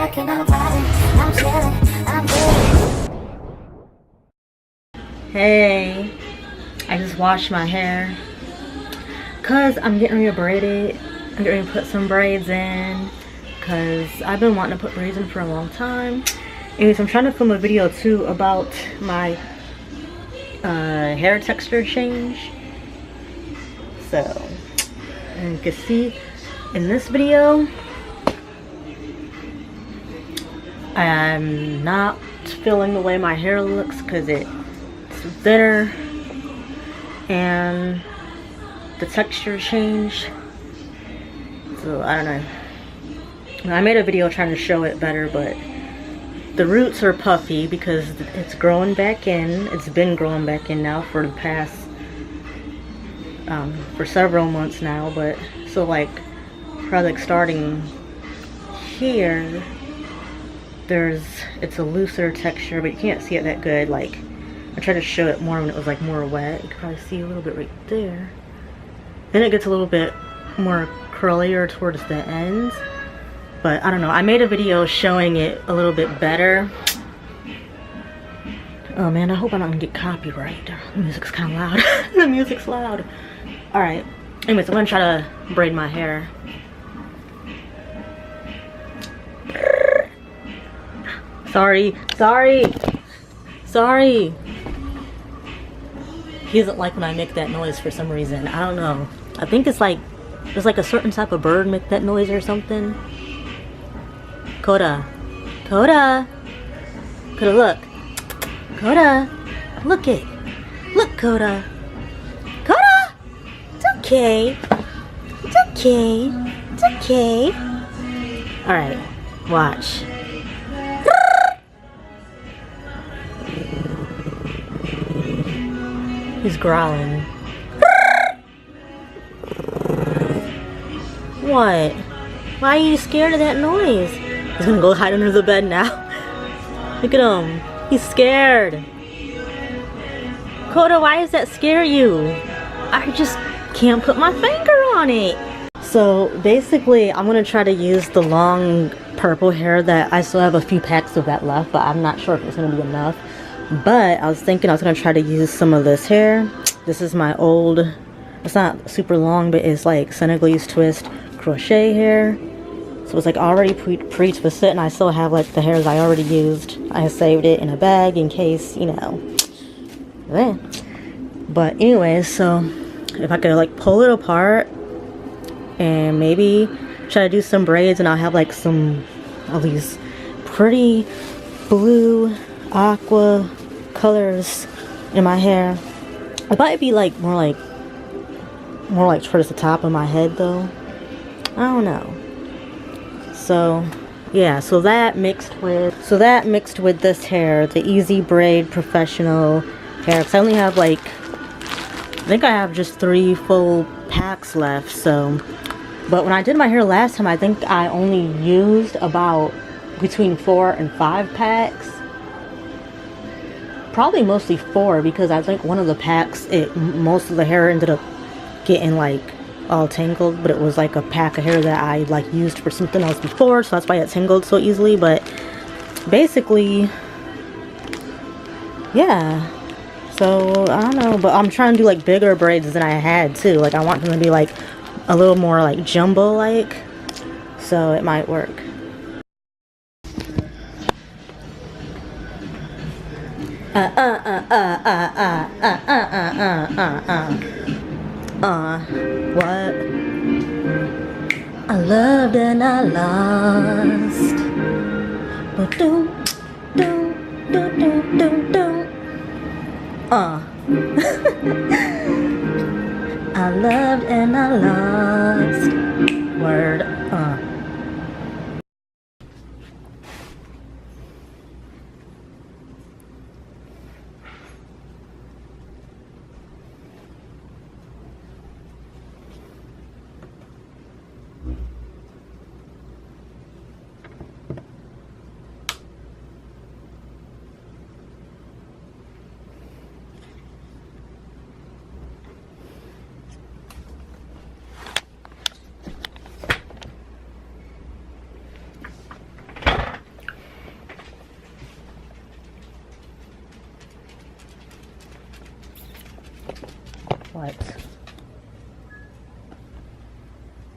back and I'm vibing, I'm chilling, I'm good. Hey, I just washed my hair because I'm getting ready to braid it. I'm getting ready to put some braids in because I've been wanting to put braids in for a long time. Anyways, I'm trying to film a video too about my hair texture change. So, and you can see in this video, I'm not feeling the way my hair looks because it's thinner and the texture changed. So I don't know. I made a video trying to show it better, but the roots are puffy because it's growing back in. It's been growing back in now for the past for several months now. But so like probably like starting here, it's a looser texture, but you can't see it that good. Like I tried to show it more when it was like more wet. You can probably see a little bit right there. Then it gets a little bit more curlier towards the ends. But I don't know, I made a video showing it a little bit better. Oh man, I hope I don't get copyright. The music's kind of loud. The music's loud. Alright, anyways, I'm gonna try to braid my hair. Sorry. He doesn't like when I make that noise for some reason. I don't know. I think it's like, there's like a certain type of bird make that noise or something. Coda, look. Coda, look it. Look, Coda. Coda! It's okay. It's okay. It's okay. Alright, watch. He's growling. What? Why are you scared of that noise? He's gonna go hide under the bed now. Look at him. He's scared. Coda, why does that scare you? I just can't put my finger on it. So basically, I'm gonna try to use the long purple hair that I still have a few packs of that left, but I'm not sure if it's gonna be enough. But I was thinking I was gonna try to use some of this hair. This is my old, it's not super long, but it's like Senegalese twist crochet hair. So it's like already pre-twisted, and I still have like the hairs I already used. I saved it in a bag in case, you know. But anyways, so if I could like pull it apart and maybe try to do some braids, and I'll have like some of these pretty blue aqua colors in my hair. It might be like more like towards the top of my head though. I don't know. So yeah, so that mixed with this hair, the Easy Braid Professional hair, because I only have like, I think I have just 3 full packs left. So, but when I did my hair last time, I think I only used about between 4 and 5 packs. Probably mostly 4, because I think one of the packs, most of the hair ended up getting like all tangled, but it was like a pack of hair that I like used for something else before, so that's why it tangled so easily. But basically, yeah, so I don't know, but I'm trying to do like bigger braids than I had too. Like I want them to be like a little more like jumbo like, so it might work. What? I loved and I lost. But do. I loved and I lost. Word.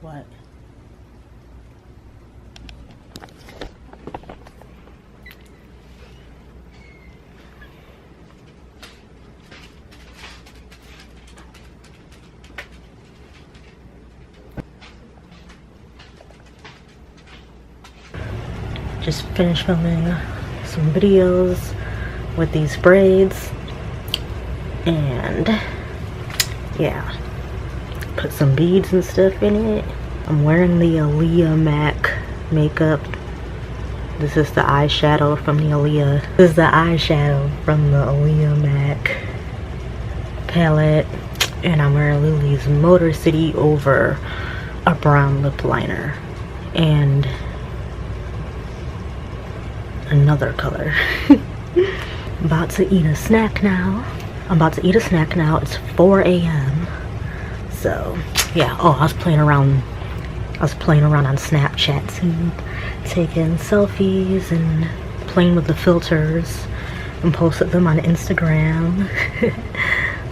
What? Just finished filming some videos with these braids, and yeah, put some beads and stuff in it. I'm wearing the Aaliyah MAC makeup. This is the eyeshadow from the Aaliyah. This is the eyeshadow from the Aaliyah MAC palette, and I'm wearing Lily's Motor City over a brown lip liner and another color. About to eat a snack now. It's 4 a.m. So yeah. Oh, I was playing around on Snapchat too, taking selfies and playing with the filters, and posted them on Instagram.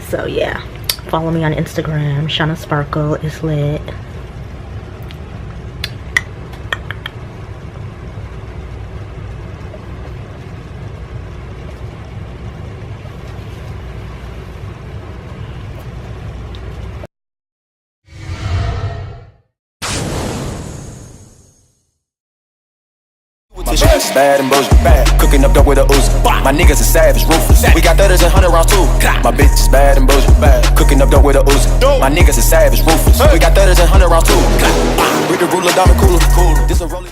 So yeah, follow me on Instagram. SeanaSparkle is lit. Bad and bullshit, bad. Cooking up dope with a ooze. My niggas is savage, ruthless. We got 30s and 100 rounds too. My bitch is bad and bullshit, bad. Cooking up dope with a ooze. My niggas is savage, ruthless. We got 30s and 100 rounds too. With the ruler, diamond cooler. This a rolling.